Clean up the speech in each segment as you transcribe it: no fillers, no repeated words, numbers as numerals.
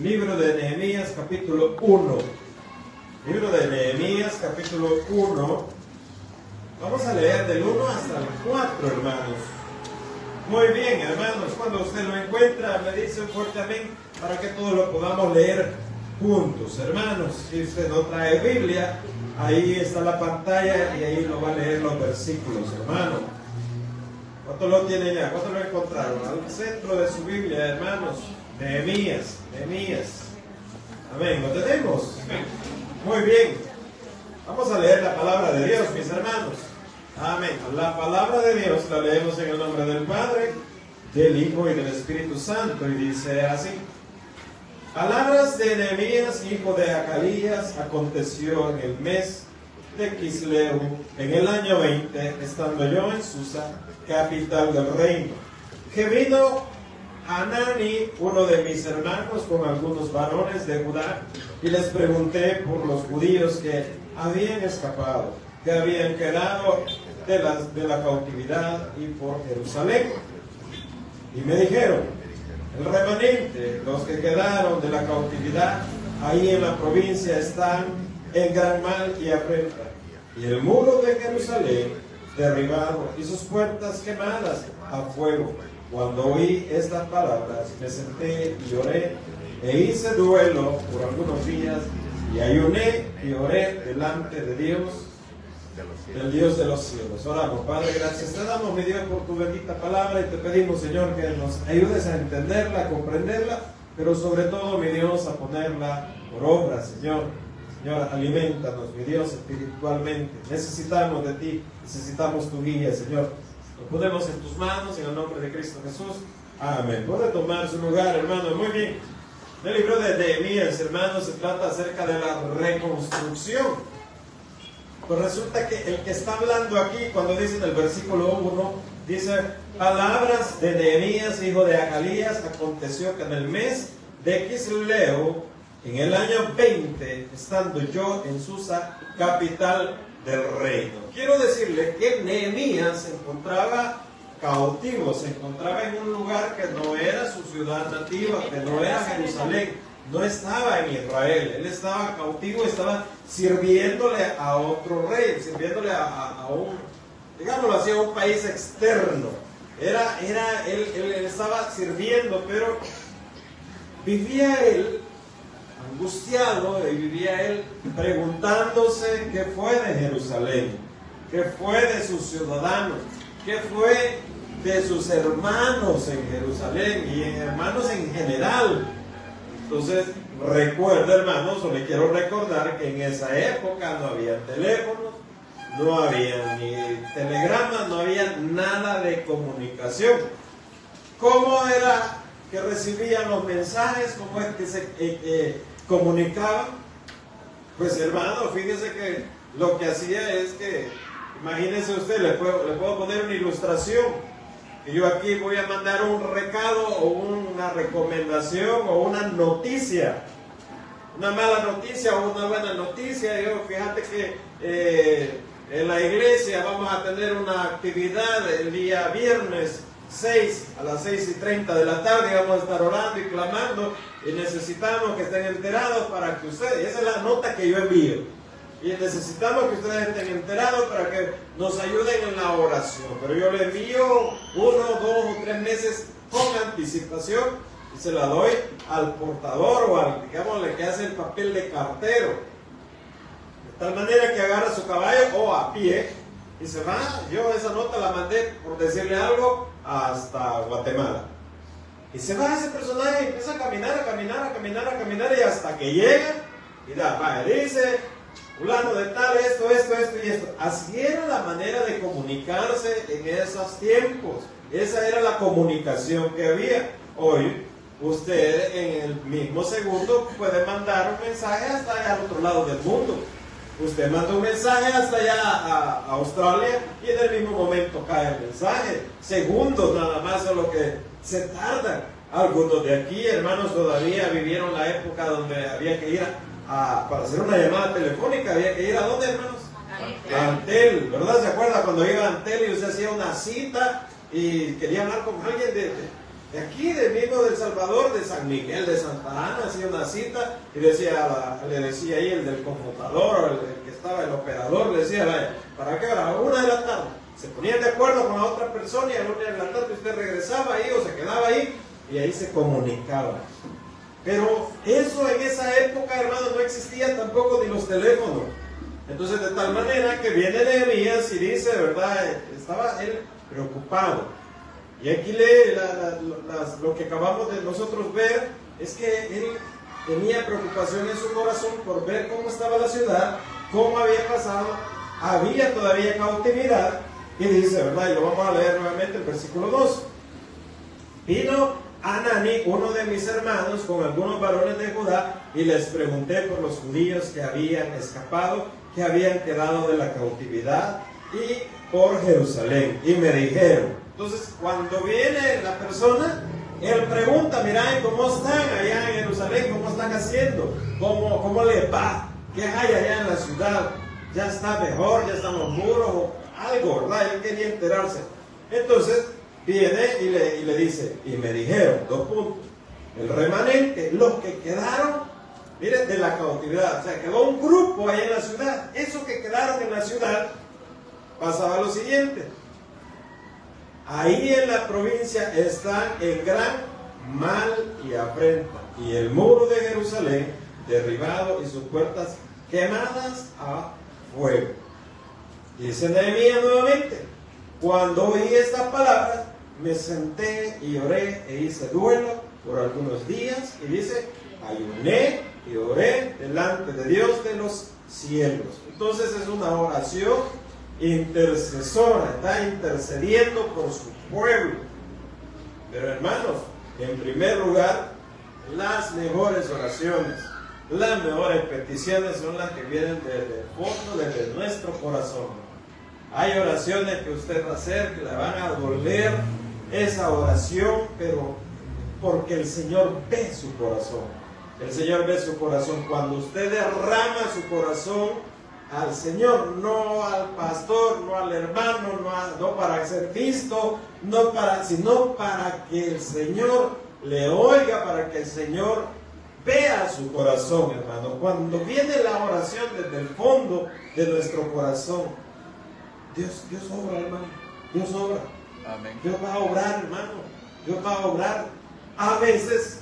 Libro de Nehemías, capítulo 1. Libro de Nehemías, capítulo 1. Vamos a leer del 1 hasta el 4, hermanos. Muy bien, hermanos, cuando usted lo encuentra, me dice un fuerte amén para que todos lo podamos leer juntos. Hermanos, si usted no trae Biblia, ahí está la pantalla y ahí lo va a leer los versículos, hermano. ¿Cuánto lo tienen ya? ¿Cuánto lo encontraron? Al centro de su Biblia, hermanos. Nehemías. Amén. ¿Lo tenemos? Muy bien. Vamos a leer la palabra de Dios, mis hermanos. Amén. La palabra de Dios la leemos en el nombre del Padre, del Hijo y del Espíritu Santo. Y dice así: palabras de Nehemías, hijo de Acalías. Aconteció en el mes de Quisleu, en el año 20, estando yo en Susa, capital del reino, que vino Hanani, uno de mis hermanos, con algunos varones de Judá, y les pregunté por los judíos que habían escapado, que habían quedado de la cautividad, y por Jerusalén. Y me dijeron: el remanente, los que quedaron de la cautividad, ahí en la provincia están en gran mal y afrenta, y el muro de Jerusalén derribado, y sus puertas quemadas a fuego. Cuando oí estas palabras, me senté y oré, e hice duelo por algunos días, y ayuné y oré delante de Dios, del Dios de los cielos. Oramos. Padre, gracias te damos, mi Dios, por tu bendita palabra, y te pedimos, Señor, que nos ayudes a entenderla, a comprenderla, pero sobre todo, mi Dios, a ponerla por obra, Señor. Señor, alimentanos, mi Dios, espiritualmente. Necesitamos de ti, necesitamos tu guía, Señor. Lo ponemos en tus manos, en el nombre de Cristo Jesús. Amén. Puede tomar su lugar, hermano. Muy bien. El libro de Nehemías, hermanos, se trata acerca de la reconstrucción. Pues resulta que el que está hablando aquí, cuando dice en el versículo 1, dice: palabras de Nehemías, hijo de Acalías. Aconteció que en el mes de Quisleu, en el año 20, estando yo en Susa, capital del reino. Quiero decirle que Nehemías se encontraba cautivo, se encontraba en un lugar que no era su ciudad nativa, que no era Jerusalén, no estaba en Israel. Él estaba cautivo, estaba sirviéndole a otro rey, sirviéndole a un, digámoslo así, a un país externo. Él estaba sirviendo, pero vivía él angustiado, y vivía él preguntándose qué fue de Jerusalén, qué fue de sus ciudadanos, qué fue de sus hermanos en Jerusalén y hermanos en general. Entonces, recuerda, hermanos, o le quiero recordar que en esa época no había teléfonos, no había ni telegramas, no había nada de comunicación. ¿Cómo era que recibían los mensajes? ¿Cómo es que se comunicaban? Pues, hermano, fíjese que lo que hacía es que, imagínense usted, le puedo poner una ilustración, que yo aquí voy a mandar un recado o una recomendación o una noticia, una mala noticia o una buena noticia. Yo, fíjate que en la iglesia vamos a tener una actividad el día viernes 6, a las 6:30 de la tarde, vamos a estar orando y clamando, y necesitamos que estén enterados para que ustedes, esa es la nota que yo envío, y necesitamos que ustedes estén enterados para que nos ayuden en la oración. Pero yo le envío 1, 2 o 3 meses con anticipación, y se la doy al portador o al, digámosle, que hace el papel de cartero, de tal manera que agarra su caballo o a pie y se va. Yo esa nota la mandé, por decirle algo, hasta Guatemala, y se va ese personaje y empieza a caminar, y hasta que llega y dice fulano de tal, esto y esto. Así era la manera de comunicarse en esos tiempos. Esa era la comunicación que había. Hoy usted en el mismo segundo puede mandar un mensaje hasta allá al otro lado del mundo. Usted manda un mensaje hasta allá a Australia, y en el mismo momento cae el mensaje. Segundos nada más es lo que se tarda. Algunos de aquí, hermanos, todavía vivieron la época donde había que ir para hacer una llamada telefónica, había que ir ¿a dónde, hermanos? A Antel, ¿verdad? ¿Se acuerda cuando iba a Antel y usted hacía una cita y quería hablar con alguien de aquí, de mismo del Salvador, de San Miguel de Santa Ana, hacía una cita y le decía ahí el del computador, el que estaba el operador, le decía, vaya, ¿para qué hora? A 1 de la tarde. Se ponían de acuerdo con la otra persona y a la 1 de la tarde usted regresaba ahí o se quedaba ahí y ahí se comunicaba. Pero eso en esa época, hermano, no existía tampoco ni los teléfonos. Entonces, de tal manera que viene Nehemías y dice, ¿verdad? Estaba él preocupado. Y aquí lee lo que acabamos de nosotros ver, es que él tenía preocupación en su corazón por ver cómo estaba la ciudad, cómo había pasado, había todavía cautividad, y dice, ¿verdad? Y lo vamos a leer nuevamente, el versículo 2. Vino Hanani, uno de mis hermanos, con algunos varones de Judá, y les pregunté por los judíos que habían escapado, que habían quedado de la cautividad, y por Jerusalén. Y me dijeron, entonces cuando viene la persona, él pregunta, mirá, ¿cómo están allá en Jerusalén? ¿Cómo están haciendo? ¿Cómo les va? ¿Qué hay allá en la ciudad? ¿Ya está mejor? ¿Ya están los muros? O algo, ¿verdad? Él quería enterarse. Entonces viene y le dice, y me dijeron, 2 puntos, el remanente, los que quedaron, miren, de la cautividad, o sea, quedó un grupo ahí en la ciudad. Esos que quedaron en la ciudad, pasaba lo siguiente, ahí en la provincia están en gran mal y afrenta, y el muro de Jerusalén derribado y sus puertas quemadas a fuego. Dice Nehemías nuevamente, cuando oí estas palabras, me senté y oré e hice duelo por algunos días, y dice, ayuné y oré delante de Dios de los cielos. Entonces es una oración intercesora, está intercediendo por su pueblo. Pero hermanos, en primer lugar, las mejores oraciones, las mejores peticiones son las que vienen desde el fondo, desde nuestro corazón. Hay oraciones que usted va a hacer que le van a doler esa oración, pero porque el Señor ve su corazón. El Señor ve su corazón. Cuando usted derrama su corazón al Señor, no al pastor, no al hermano, no para ser visto, sino para que el Señor le oiga, para que el Señor vea su corazón, hermano. Cuando viene la oración desde el fondo de nuestro corazón, Dios obra, hermano. Dios obra. Amén. Dios va a obrar, hermano. Dios va a obrar. A veces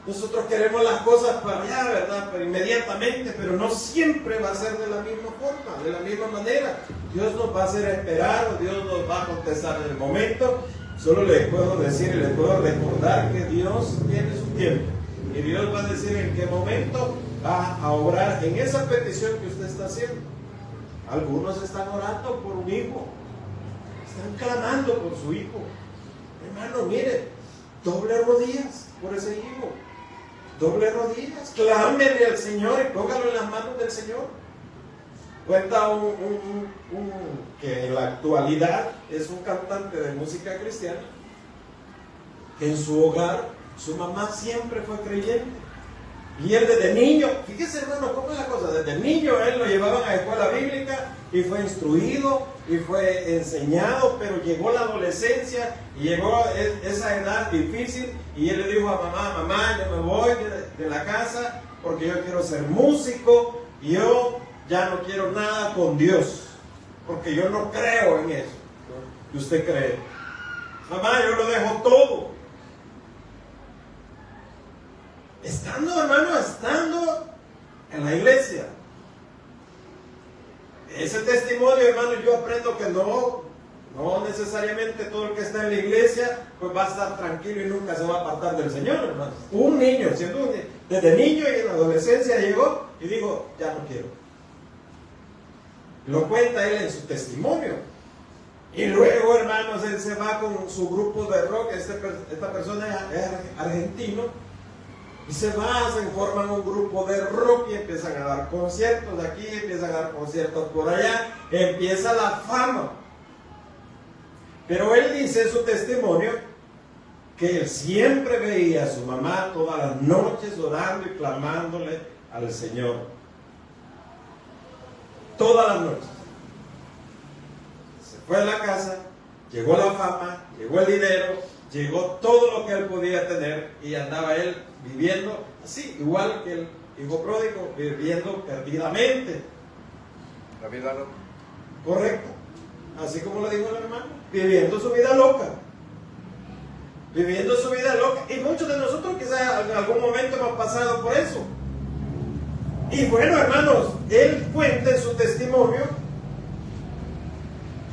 nosotros queremos las cosas para allá, ¿verdad? Pero inmediatamente, pero no siempre va a ser de la misma forma, de la misma manera. Dios nos va a hacer esperar, o Dios nos va a contestar en el momento. Solo les puedo decir y les puedo recordar que Dios tiene su tiempo. Y Dios va a decir en qué momento va a obrar en esa petición que usted está haciendo. Algunos están orando por un hijo, están clamando por su hijo. Hermano, mire, doble rodillas por ese hijo, doble rodillas, clámele al Señor y póngalo en las manos del Señor. Cuenta que en la actualidad es un cantante de música cristiana, que en su hogar su mamá siempre fue creyente. Y él desde niño, fíjese hermano, ¿cómo es la cosa? Desde niño él lo llevaban a la escuela bíblica y fue instruido y fue enseñado, pero llegó la adolescencia y llegó esa edad difícil y él le dijo a mamá, yo me voy de la casa porque yo quiero ser músico y yo ya no quiero nada con Dios, porque yo no creo en eso. ¿Y usted cree? Mamá, yo lo dejo todo. Estando en la iglesia. Ese testimonio, hermano, yo aprendo que no necesariamente todo el que está en la iglesia pues va a estar tranquilo y nunca se va a apartar del Señor, hermano. Un niño, desde niño y en la adolescencia llegó y dijo, ya no quiero. Lo cuenta él en su testimonio. Y luego, hermanos, él se va con su grupo de rock. Esta persona es argentino. Y se forman un grupo de rock y empiezan a dar conciertos aquí, empiezan a dar conciertos por allá, empieza la fama. Pero él dice en su testimonio que él siempre veía a su mamá todas las noches orando y clamándole al Señor. Todas las noches. Se fue a la casa, llegó la fama, llegó el dinero, llegó todo lo que él podía tener y andaba él viviendo así, igual que el hijo pródigo, viviendo perdidamente. La vida loca. Correcto. Así como lo dijo el hermano, viviendo su vida loca. Viviendo su vida loca. Y muchos de nosotros quizás en algún momento hemos pasado por eso. Y bueno, hermanos, él cuenta en su testimonio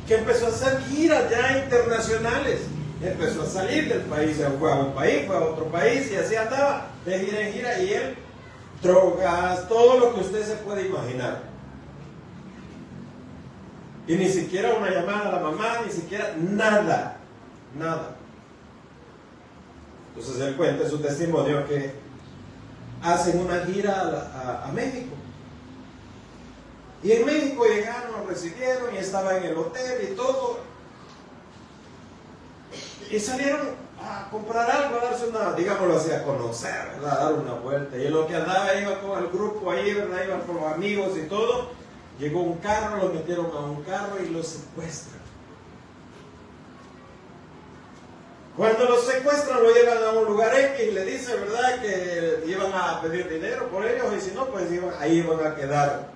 que empezó a hacer giras ya internacionales. Empezó a salir del país, fue a un país, fue a otro país y así andaba de gira en gira. Y él, drogas, todo lo que usted se puede imaginar. Y ni siquiera una llamada a la mamá, ni siquiera nada, nada. Entonces él cuenta en su testimonio que hacen una gira a México. Y en México llegaron, lo recibieron y estaba en el hotel y todo. Y salieron a comprar algo, a darse una, digámoslo así, a conocer, ¿verdad? A dar una vuelta. Y en lo que andaba, iba con el grupo ahí, ¿verdad? Iban con los amigos y todo. Llegó un carro, lo metieron a un carro y lo secuestran. Cuando los secuestran, lo llevan a un lugar X y le dicen, ¿verdad?, que iban a pedir dinero por ellos y si no, pues ahí iban a quedar.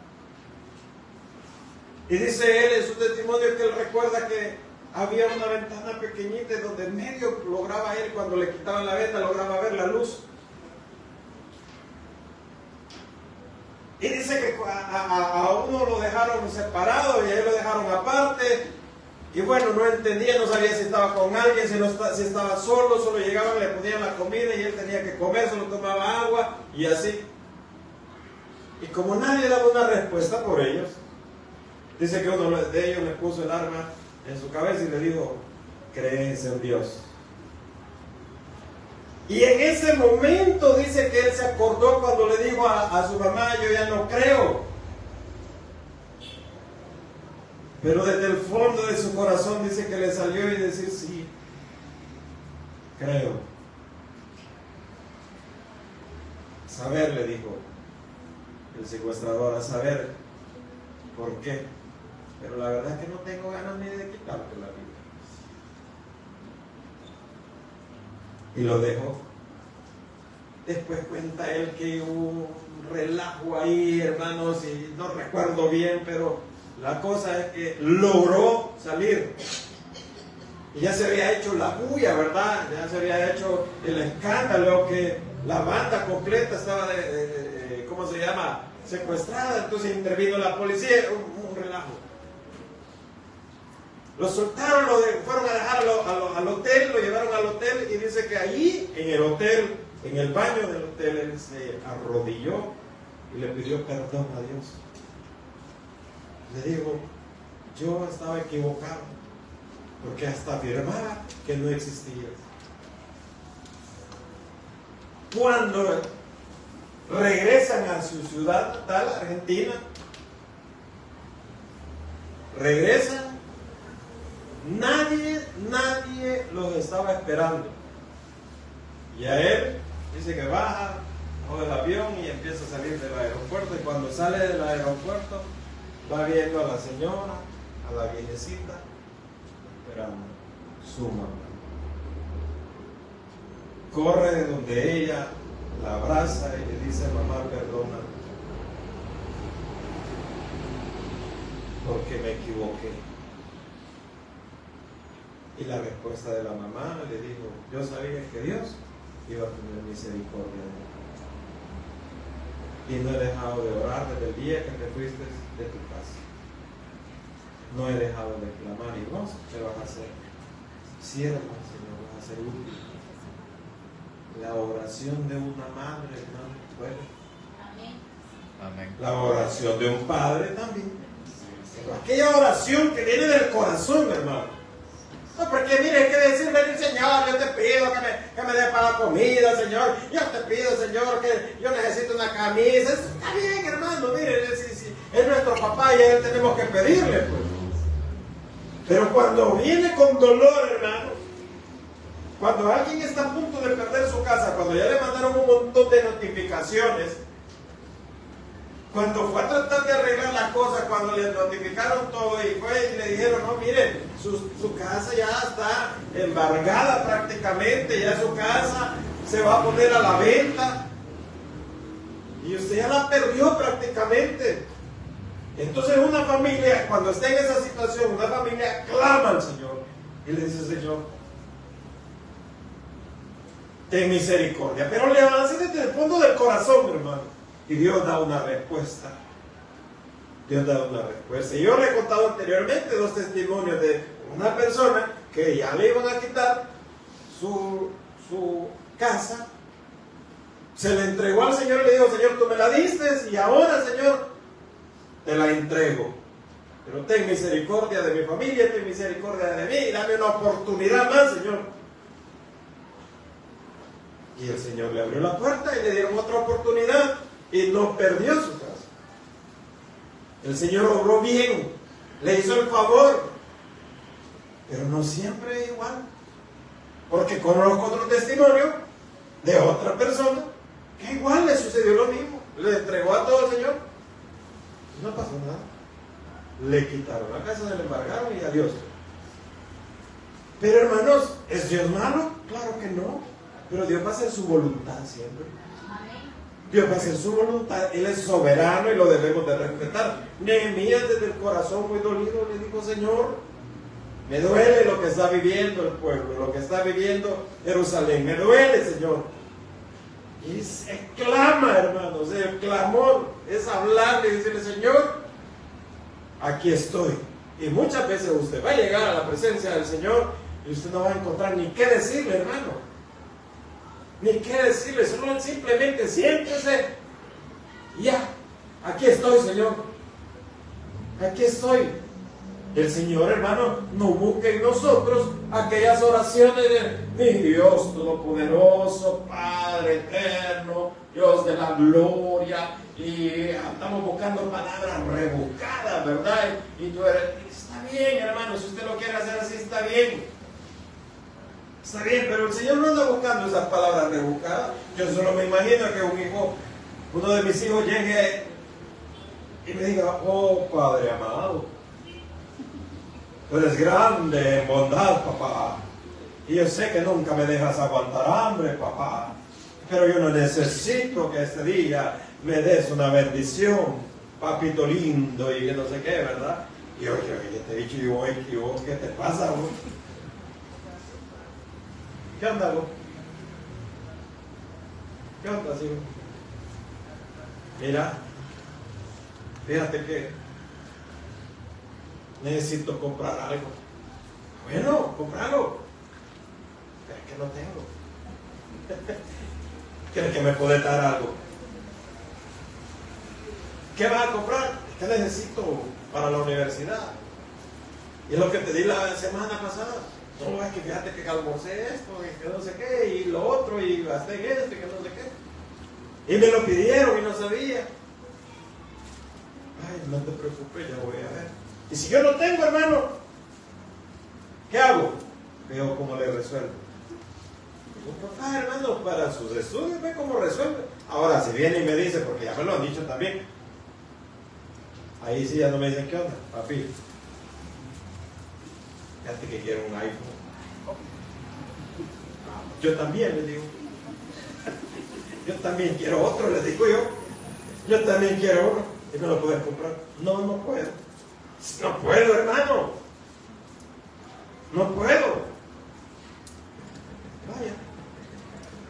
Y dice él en su testimonio que él recuerda que había una ventana pequeñita donde en medio lograba él, cuando le quitaban la venda, lograba ver la luz. Y dice que a uno lo dejaron separado y a él lo dejaron aparte. Y bueno, no entendía, no sabía si estaba con alguien, si estaba solo llegaban, le ponían la comida y él tenía que comer, solo tomaba agua y así. Y como nadie daba una respuesta por ellos, dice que uno de ellos le puso el arma en su cabeza y le dijo, ¿crees en Dios? Y en ese momento dice que él se acordó cuando le dijo a su mamá, yo ya no creo. Pero desde el fondo de su corazón dice que le salió y decir, sí, creo. Saber, le dijo el secuestrador, a saber por qué. Pero la verdad es que no tengo ganas ni de quitarte la vida. Y lo dejó. Después cuenta él que hubo un relajo ahí, hermanos, y no recuerdo bien, pero la cosa es que logró salir. Y ya se había hecho la bulla, ¿verdad? Ya se había hecho el escándalo que la banda completa estaba ¿cómo se llama? Secuestrada. Entonces intervino la policía, un relajo. Lo soltaron, fueron a dejar al hotel, lo llevaron al hotel y dice que allí, en el hotel, en el baño del hotel, él se arrodilló y le pidió perdón a Dios. Le digo, yo estaba equivocado, porque hasta afirmaba que no existía. Cuando regresan a su ciudad natal, Argentina, regresan, nadie los estaba esperando. Y a él dice que baja del avión y empieza a salir del aeropuerto, y cuando sale del aeropuerto va viendo a la señora, a la viejecita, esperando su mamá. Corre de donde ella, la abraza y le dice, mamá, perdóname, porque me equivoqué. Y la respuesta de la mamá le dijo, yo sabía que Dios iba a tener misericordia de mí. Y no he dejado de orar desde el día que te fuiste de tu casa. No he dejado de clamar, y vos te vas a hacer sierva, Señor, vas a ser útil. La oración de una madre, hermano, bueno. Amén. La oración de un padre también. Pero aquella oración que viene del corazón, hermano. No, porque mire, hay que decirle al Señor, yo te pido que me dé para la comida, Señor. Yo te pido, Señor, que yo necesito una camisa. Eso está bien, hermano, mire, si es nuestro papá y a él tenemos que pedirle, pues. Pero cuando viene con dolor, hermano, cuando alguien está a punto de perder su casa, cuando ya le mandaron un montón de notificaciones, Cuando fue a tratar de arreglar la cosa, cuando le notificaron todo y fue y le dijeron, no, miren, su casa ya está embargada prácticamente, ya su casa se va a poner a la venta y usted ya la perdió prácticamente. Entonces una familia, cuando está en esa situación, una familia clama al Señor y le dice, Señor, ten misericordia, pero le avance desde el fondo del corazón, hermano. Y Dios da una respuesta. Dios da una respuesta. Y yo le he contado anteriormente 2 testimonios de una persona que ya le iban a quitar su casa. Se le entregó al Señor y le dijo, Señor, tú me la diste y ahora, Señor, te la entrego. Pero ten misericordia de mi familia, ten misericordia de mí, dame una oportunidad más, Señor. Y el Señor le abrió la puerta y le dieron otra oportunidad. Y no perdió su casa. El Señor obró bien, le hizo el favor, pero no siempre igual. Porque conozco otro testimonio de otra persona que igual le sucedió lo mismo. Le entregó a todo el Señor. No pasó nada. Le quitaron la casa, se le embargaron y adiós. Pero hermanos, ¿es Dios malo? Claro que no. Pero Dios va a hacer su voluntad siempre. Dios va a hacer su voluntad, Él es soberano y lo debemos de respetar. Nehemías desde el corazón muy dolido le dijo, Señor, me duele lo que está viviendo el pueblo, lo que está viviendo Jerusalén, me duele, Señor. Y se clama, hermanos, el clamor es hablarle y decirle, Señor, aquí estoy. Y muchas veces usted va a llegar a la presencia del Señor y usted no va a encontrar ni qué decirle, hermano. Ni qué decirle, solo simplemente siéntese. Ya, aquí estoy, Señor. Aquí estoy. El Señor, hermano, no busque en nosotros aquellas oraciones de mi Dios Todopoderoso, Padre Eterno, Dios de la gloria. Y estamos buscando palabras rebuscadas, ¿verdad? Y tú eres, está bien, hermano, si usted lo quiere hacer así, está bien. Está bien, pero el Señor no anda buscando esas palabras rebuscadas. Yo solo me imagino que uno de mis hijos llegue y me diga, oh Padre amado, tú eres grande en bondad, papá. Y yo sé que nunca me dejas aguantar hambre, papá. Pero yo no necesito que este día me des una bendición, papito lindo y que no sé qué, ¿verdad? Y yo te he dicho, ¿qué te pasa, vos? ¿Qué onda, vos? ¿Qué onda, hijo? Mira, fíjate que necesito comprar algo. Bueno, compralo. Pero es que no tengo. ¿Crees que me puede dar algo? ¿Qué vas a comprar? Es que necesito para la universidad. Y es lo que te di la semana pasada. No, es que fíjate que almorcé esto, y que no sé qué, y lo otro, y gasté en esto, y que no sé qué. Y me lo pidieron y no sabía. Ay, no te preocupes, ya voy a ver. Y si yo no tengo, hermano, ¿qué hago? Veo cómo le resuelvo. Papá, hermano, para sus estudios, ve cómo resuelve. Ahora, si viene y me dice, porque ya me lo han dicho también, ahí sí ya no me dicen, ¿qué onda, papi? Fíjate que quiero un iPhone. Yo también, le digo. Yo también quiero otro, le digo yo. Yo también quiero uno. ¿Y me lo puedes comprar? No, no puedo. No puedo, hermano. No puedo. Vaya.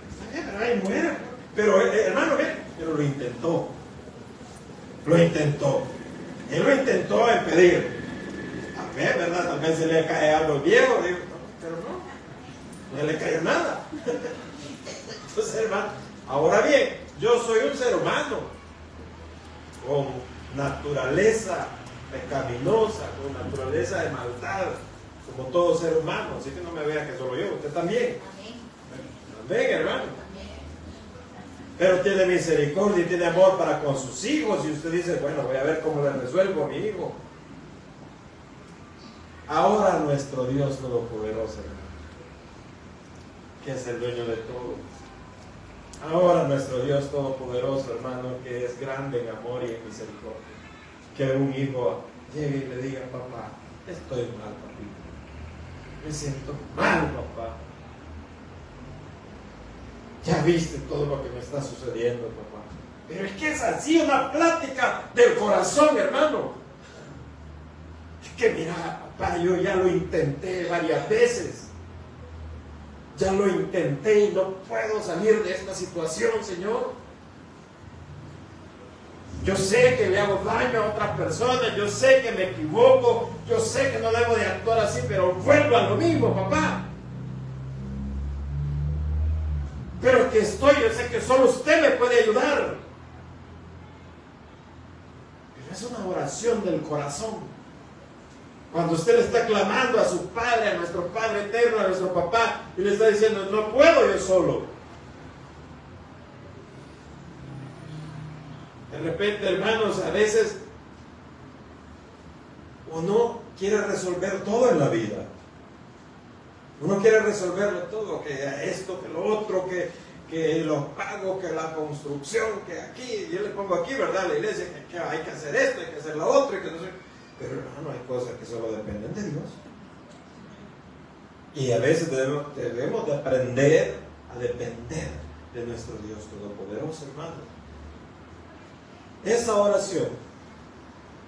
Está bien, pero ahí muera. Pero, hermano, pero lo intentó. Lo intentó. Él lo intentó en pedir. A ver, ¿verdad? Tal vez se le cae algo viejo, digo, pero no le cayó nada. Entonces, hermano, ahora bien, yo soy un ser humano con naturaleza pecaminosa, con naturaleza de maldad, como todo ser humano, así que no me vea que solo yo, usted también. Amén, hermano. Pero tiene misericordia y tiene amor para con sus hijos, y usted dice, bueno, voy a ver cómo le resuelvo a mi hijo. Ahora nuestro Dios Todopoderoso, que es el dueño de todo, Ahora nuestro Dios Todopoderoso, hermano, que es grande en amor y en misericordia, que un hijo llegue y le diga: papá, estoy mal, papito, me siento mal, papá, ya viste todo lo que me está sucediendo, papá. Pero es que es así, una plática del corazón, hermano. Es que mira, papá, yo ya lo intenté varias veces. Ya lo intenté y no puedo salir de esta situación, Señor. Yo sé que le hago daño a otras personas, yo sé que me equivoco, yo sé que no debo de actuar así, pero vuelvo a lo mismo, papá. Pero que estoy, yo sé que solo usted me puede ayudar. Pero es una oración del corazón. Cuando usted le está clamando a su Padre, a nuestro Padre eterno, a nuestro papá, y le está diciendo: no puedo yo solo. De repente, hermanos, a veces uno quiere resolver todo en la vida. Uno quiere resolverlo todo, que esto, que lo otro, que los pagos, que la construcción, que aquí, yo le pongo aquí, ¿verdad? La iglesia, que hay que hacer esto, hay que hacer lo otro, y que no sé. Pero hermano, hay cosas que solo dependen de Dios. Y a veces debemos de aprender a depender de nuestro Dios Todopoderoso, hermano. Esa oración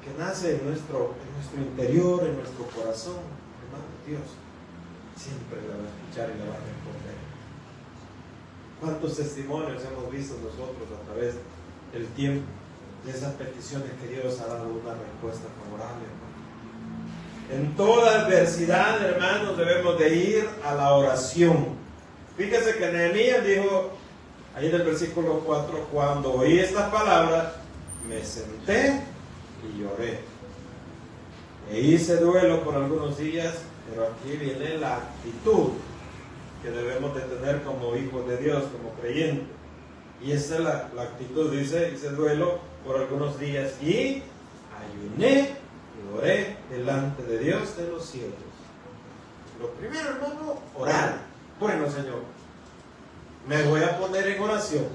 que nace en nuestro interior, en nuestro corazón, hermano, Dios siempre la va a escuchar y la va a responder. ¿Cuántos testimonios hemos visto nosotros a través del tiempo de esas peticiones que Dios ha dado una respuesta favorable, hermano? En toda adversidad, hermanos, debemos de ir a la oración. Fíjese que Nehemías dijo, ahí en el versículo 4, cuando oí estas palabras, me senté y lloré. E hice duelo por algunos días, pero aquí viene la actitud que debemos de tener como hijos de Dios, como creyentes. Y esa es la actitud, dice, hice duelo por algunos días y ayuné y oré delante de Dios de los cielos. Lo primero, hermano, orar. Bueno, Señor, me voy a poner en oración,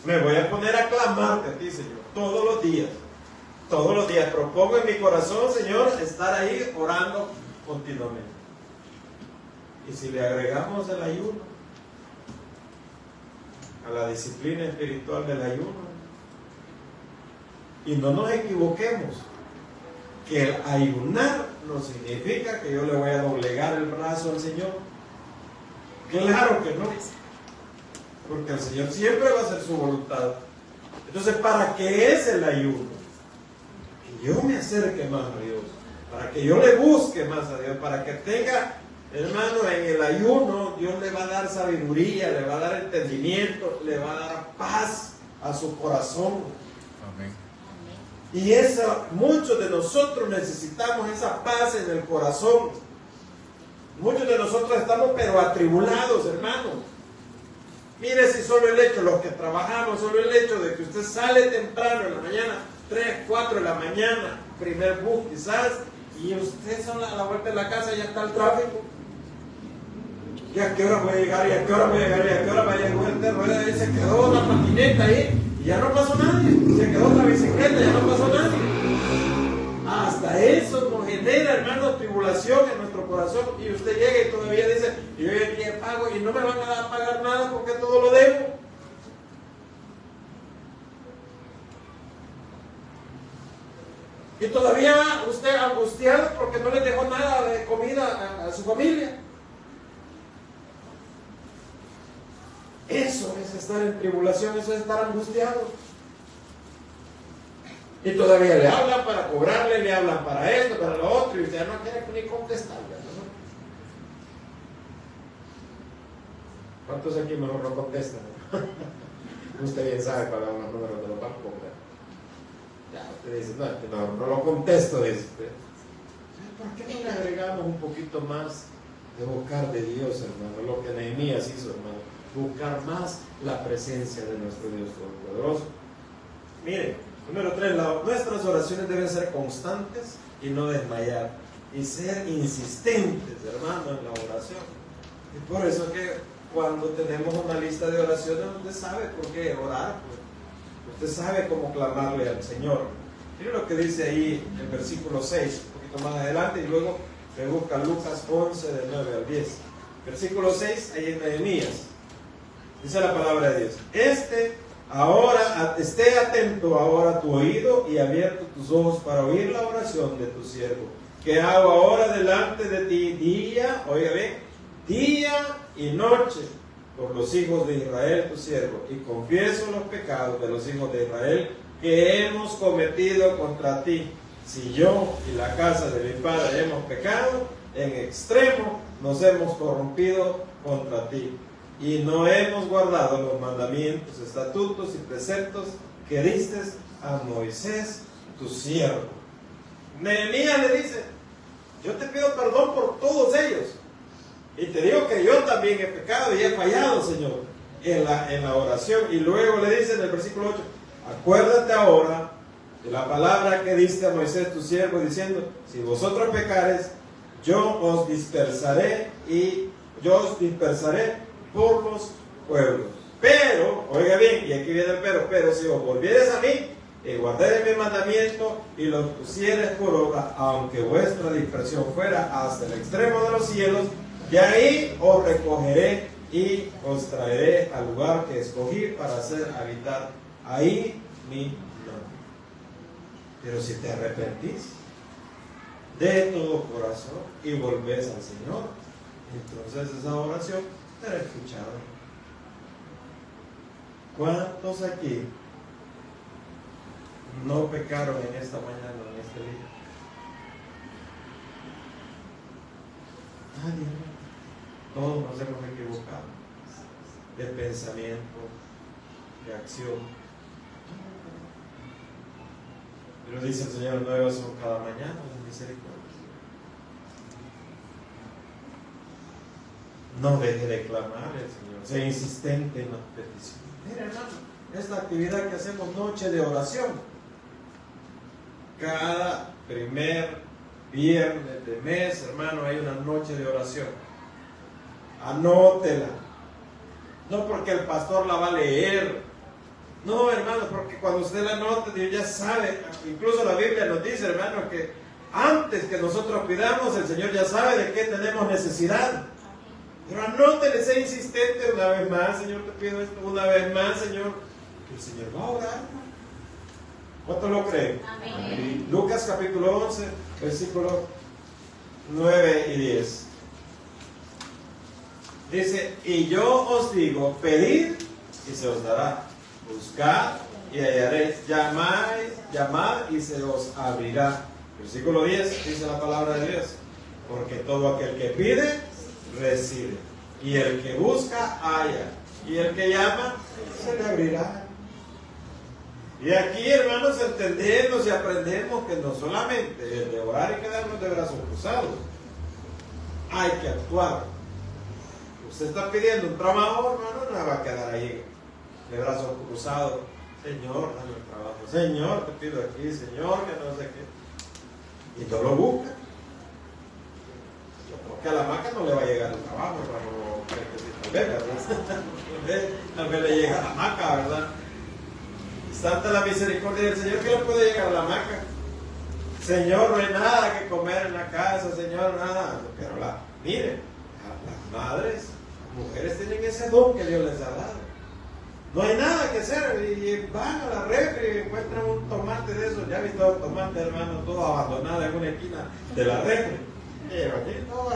me voy a poner a clamarte a ti, Señor, todos los días. Todos los días propongo en mi corazón, Señor, estar ahí orando continuamente. Y si le agregamos el ayuno a la disciplina espiritual del ayuno, y no nos equivoquemos, que el ayunar no significa que yo le voy a doblegar el brazo al Señor. Claro que no, porque el Señor siempre va a hacer su voluntad. Entonces, ¿para qué es el ayuno? Que yo me acerque más a Dios, para que yo le busque más a Dios, para que tenga, hermano, en el ayuno Dios le va a dar sabiduría, le va a dar entendimiento, le va a dar paz a su corazón. Amén. Y muchos de nosotros necesitamos esa paz en el corazón. Muchos de nosotros estamos pero atribulados, hermano. Mire, si solo el hecho, los que trabajamos, solo el hecho de que usted sale temprano en la mañana, 3, 4 de la mañana, primer bus quizás, y usted solo a la vuelta de la casa ya está el tráfico. ¿Y a qué hora voy a llegar? ¿Y a qué hora voy a llegar? ¿Y a qué hora va a llegar? Y se quedó una patineta ahí y ya no pasó nadie. Se quedó otra bicicleta y ya no pasó nadie. Hasta eso nos genera, hermano, tribulación en nuestro corazón. Y usted llega y todavía dice, yo ya pago y no me van a pagar nada porque todo lo debo. Y todavía usted angustiado porque no le dejó nada de comida a su familia. Eso es estar en tribulación, eso es estar angustiado. Y todavía le hablan para cobrarle, le hablan para esto, para lo otro, y usted no quiere ni contestarle, ¿no? ¿Cuántos aquí mejor no contestan? Usted bien sabe cuáles son los números de los bancos, ¿verdad? Ya, usted dice, no lo contesto, dice usted. ¿Por qué no le agregamos un poquito más de buscar de Dios, hermano? Lo que Nehemías hizo, hermano. Buscar más la presencia de nuestro Dios Todopoderoso. Miren, número 3, nuestras oraciones deben ser constantes y no desmayar. Y ser insistentes, hermano, en la oración. Y por eso que cuando tenemos una lista de oraciones, usted sabe por qué orar, pues. Usted sabe cómo clamarle al Señor. Mire lo que dice ahí el versículo 6, un poquito más adelante, y luego se busca Lucas 11, del 9 al 10. Versículo 6, ahí en Nehemías. Dice la palabra de Dios: esté atento ahora tu oído y abierto tus ojos para oír la oración de tu siervo, que hago ahora delante de ti día, oiga bien, día y noche, por los hijos de Israel tu siervo, y confieso los pecados de los hijos de Israel que hemos cometido contra ti. Si yo y la casa de mi padre hemos pecado, en extremo nos hemos corrompido contra ti, y no hemos guardado los mandamientos, estatutos y preceptos que diste a Moisés tu siervo. Nehemías le dice: yo te pido perdón por todos ellos, y te digo que yo también he pecado y he fallado, Señor, en la oración. Y luego le dice en el versículo 8: acuérdate ahora de la palabra que diste a Moisés tu siervo, diciendo: si vosotros pecares, yo os dispersaré por los pueblos. Pero, oiga bien, y aquí viene el pero si os volvieres a mí y guardaréis mi mandamiento y los pusieres por obra, aunque vuestra dispersión fuera hasta el extremo de los cielos, de ahí os recogeré y os traeré al lugar que escogí para hacer habitar ahí mi nombre. Pero si te arrepentís de todo corazón y volvés al Señor, entonces esa oración será escuchada. ¿Cuántos aquí no pecaron en esta mañana, en este día? Nadie. Todos nos hemos equivocado de pensamiento, de acción. Pero dice el Señor: nuevas son cada mañana las misericordias. No deje de clamar al Señor, sea insistente en las peticiones. Mira, hermano, esta actividad que hacemos, noche de oración, cada primer viernes de mes, hermano, hay una noche de oración. Anótela. No porque el pastor la va a leer, no, hermano, porque cuando usted la anota, Dios ya sabe. Incluso la Biblia nos dice, hermano, que antes que nosotros pidamos, el Señor ya sabe de qué tenemos necesidad. Pero anótele, sea insistente. Una vez más, Señor, te pido esto. Una vez más, Señor. El Señor va a orar. ¿Cuántos lo creen? Amén. Lucas capítulo 11, versículos 9 y 10. Dice: y yo os digo, pedid y se os dará. Buscad y hallaréis. Llamad y se os abrirá. Versículo 10 dice la palabra de Dios: porque todo aquel que pide, recibe, y el que busca, halla, y el que llama, se le abrirá. Y aquí, hermanos, entendemos y aprendemos que no solamente el de orar y quedarnos de brazos cruzados, hay que actuar. Usted está pidiendo un trabajo, hermano, no va a quedar ahí de brazos cruzados. Señor, dame el trabajo. Señor, te pido aquí. Señor, que no sé qué. Y no lo busca. Porque a la maca no le va a llegar el trabajo, hermano. Tal vez le llega a la maca, ¿verdad? Santa la misericordia del Señor, que le puede llegar a la maca. Señor, no hay nada que comer en la casa, Señor, nada. Pero mire, las madres, las mujeres tienen ese don que Dios les ha dado. No hay nada que hacer y van a la refri y encuentran un tomate de esos. Ya he visto tomate, hermano, todo abandonado en una esquina de la refri. Pero aquí todo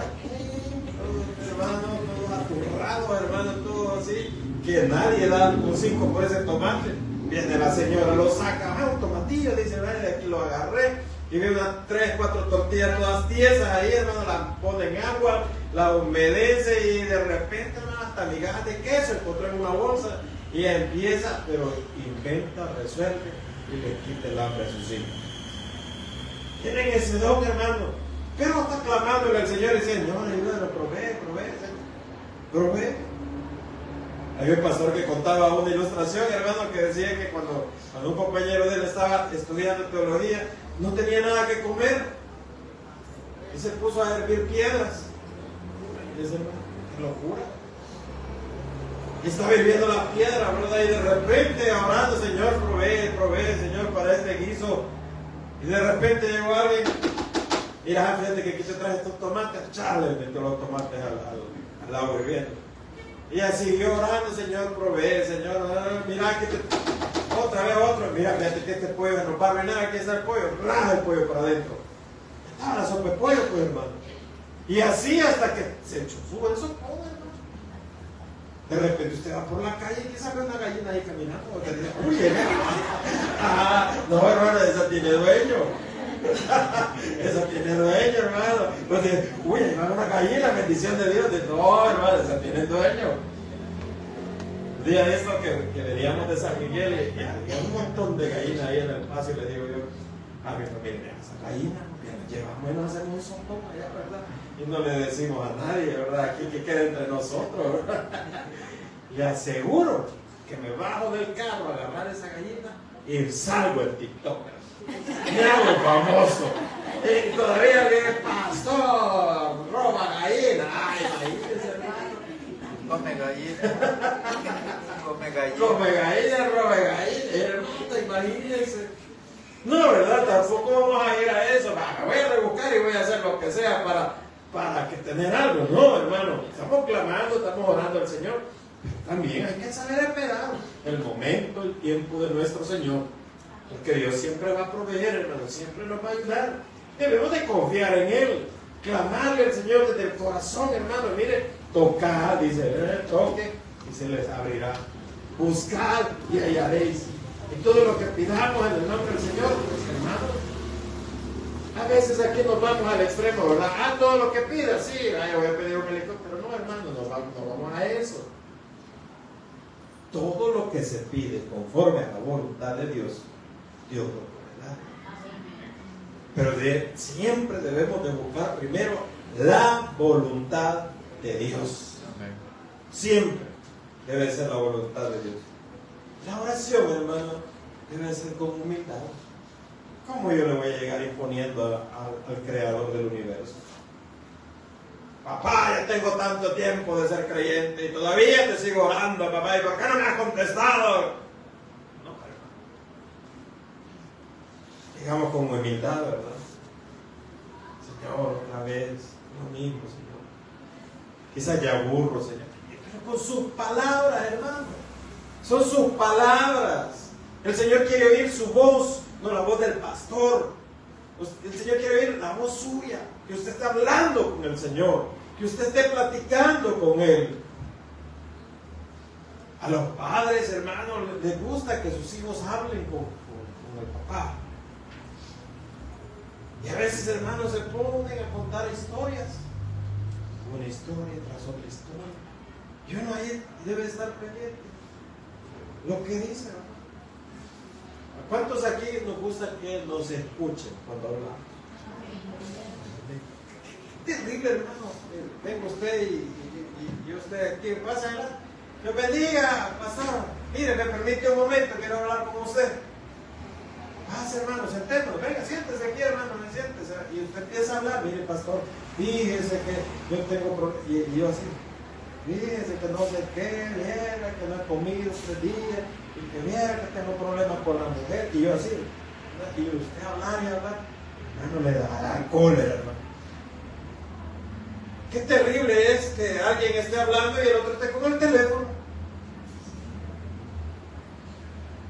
hermano, todo aturrado, hermano, todo así, que nadie da un 5 por ese tomate. Viene la señora, lo saca, un tomatillo, dice, vaya, aquí lo agarré, y ve unas 3, 4 tortillas todas tiesas ahí, hermano, la pone en agua, la humedece y de repente, hermano, hasta migajas de queso encontró en una bolsa y empieza, pero inventa, resuelve y le quita el hambre a sus hijos. Tienen ese don, hermano. Pero está clamándole al Señor y dice: Señor, ayúdalo, provee. Hay un pastor que contaba una ilustración, hermano, que decía que cuando un compañero de él estaba estudiando teología, no tenía nada que comer y se puso a hervir piedras. Y dice: hermano, qué locura. Y estaba hirviendo la piedra, ¿verdad? Y de repente orando, Señor, provee, Señor, para este guiso. Y de repente llegó alguien. Mira, fíjate que aquí te traje estos tomates. Chale, metió los tomates al agua hirviendo. Y ella siguió orando, Señor, provee, Señor. Mira, que otra vez otro. Mira, fíjate que este pollo no va a arruinar, aquí está el pollo. Raja el pollo para adentro. Estaba la sopa de pollo, pues, hermano. Y así hasta que se echó su buen sopón, hermano. De repente usted va por la calle y quizá ve una gallina ahí caminando. Usted dice, uy, no, hermano, esa tiene dueño. Esa tiene dueño, hermano. Entonces, uy, ahí va una gallina, bendición de Dios. No, hermano, esa tiene dueño. Un día de esto que veníamos de San Miguel y había un montón de gallinas ahí en el patio, y le digo yo a mi familia, esa gallina, llevamos a hacer un sopón allá, ¿verdad? Y no le decimos a nadie, ¿verdad? Aquí que quede entre nosotros, ¿verdad? Le aseguro que me bajo del carro a agarrar esa gallina y salgo en TikTok. Me hago famoso. Y todavía viene pastor, roba gallina. Ay, imagínense, hermano. Come gallina. Come gallina. Come gallina, roba gallina. Hermano, imagínense. No, ¿verdad? Tampoco vamos a ir a eso. Me voy a rebuscar y voy a hacer lo que sea para que tener algo. No, hermano. Estamos clamando, estamos orando al Señor. Pero también hay que saber esperar el momento, el tiempo de nuestro Señor. Porque Dios siempre va a proveer, hermano. Siempre nos va a ayudar. Debemos de confiar en Él. Clamarle al Señor desde el corazón, hermano. Mire, tocad, dice, toque y se les abrirá. Buscad y hallaréis. Y todo lo que pidamos en el nombre del Señor, pues, hermanos, a veces aquí nos vamos al extremo, ¿verdad? Todo lo que pida, sí, voy a pedir un helicóptero. No, hermano, no vamos a eso. Todo lo que se pide conforme a la voluntad de Dios, Dios lo puede dar. Pero siempre debemos de buscar primero la voluntad de Dios. Siempre debe ser la voluntad de Dios. La oración, hermano, debe ser con humildad. ¿Cómo yo le voy a llegar imponiendo al creador del universo? Papá, ya tengo tanto tiempo de ser creyente y todavía te sigo orando, papá, ¿y por qué no me has contestado? No, hermano. Digamos con humildad, ¿verdad? Señor, otra vez, lo mismo, Señor. Quizás ya aburro, Señor. Pero con sus palabras, hermano. Son sus palabras. El Señor quiere oír su voz, no la voz del pastor. El Señor quiere oír la voz suya, que usted esté hablando con el Señor, que usted esté platicando con Él. A los padres, hermanos, les gusta que sus hijos hablen con el papá. Y a veces, hermanos, se ponen a contar historias. Una historia tras otra historia. Y uno ahí debe estar pendiente. Lo que dice, ¿no? ¿A cuántos aquí nos gusta que nos escuchen cuando hablamos? Qué terrible, hermano. Venga usted y usted aquí, pásala. Dios bendiga, pastor. Mire, me permite un momento, quiero hablar con usted. Pase, hermano, sentémonos. Venga, siéntese aquí, hermano, siéntese. Y usted empieza a hablar. Mire, pastor, fíjese que yo tengo problemas. Y yo así. Fíjese que no sé qué, viera que no he comido 3 días, y que viera que tengo problemas con la mujer, y yo así, y usted hablar y hablar, hermano, le dará cólera, hermano. Qué terrible es que alguien esté hablando y el otro esté con el teléfono.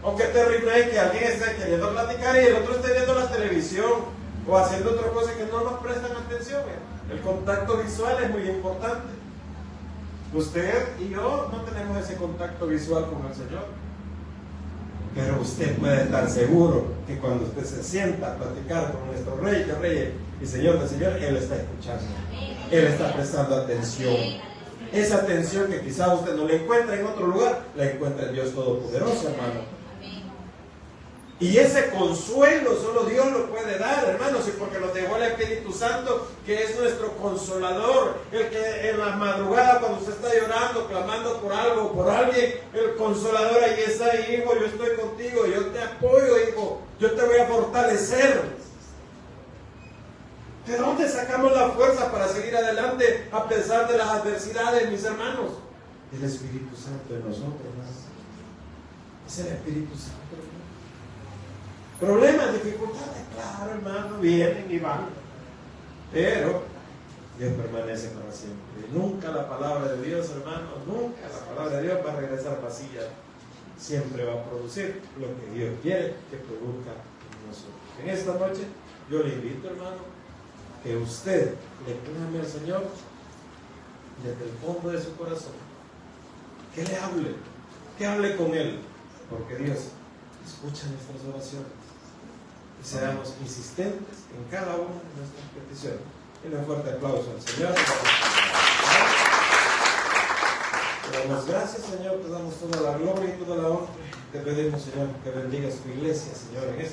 O qué terrible es que alguien esté queriendo platicar y el otro esté viendo la televisión, o haciendo otra cosa que no nos prestan atención. El contacto visual es muy importante. Usted y yo no tenemos ese contacto visual con el Señor. Pero usted puede estar seguro que cuando usted se sienta a platicar con nuestro Rey de Reyes y Señor de Señor, Él está escuchando. Él está prestando atención. Esa atención que quizás usted no la encuentra en otro lugar, la encuentra en Dios Todopoderoso, hermano. Y ese consuelo solo Dios lo puede dar, hermanos, y porque nos dejó el Espíritu Santo, que es nuestro consolador, el que en la madrugada cuando usted está llorando, clamando por algo, por alguien, el consolador ahí está, hijo, yo estoy contigo, yo te apoyo, hijo, yo te voy a fortalecer. ¿De dónde sacamos la fuerza para seguir adelante a pesar de las adversidades, mis hermanos? el Espíritu Santo en nosotros, hermano. Es el Espíritu Santo, hermano. Problemas, dificultades, claro, hermano, vienen y van. Pero Dios permanece para siempre. Nunca la palabra de Dios, hermano, nunca la palabra de Dios va a regresar vacía. Siempre va a producir lo que Dios quiere que produzca en nosotros. En esta noche yo le invito, hermano, que usted le clame al Señor desde el fondo de su corazón, que le hable, que hable con Él, porque Dios escucha nuestras oraciones y seamos insistentes en cada una de nuestras peticiones. Y un fuerte aplauso al Señor. Te damos gracias, Señor, te damos toda la gloria y toda la honra. Te pedimos, Señor, que bendigas tu iglesia, Señor, en esta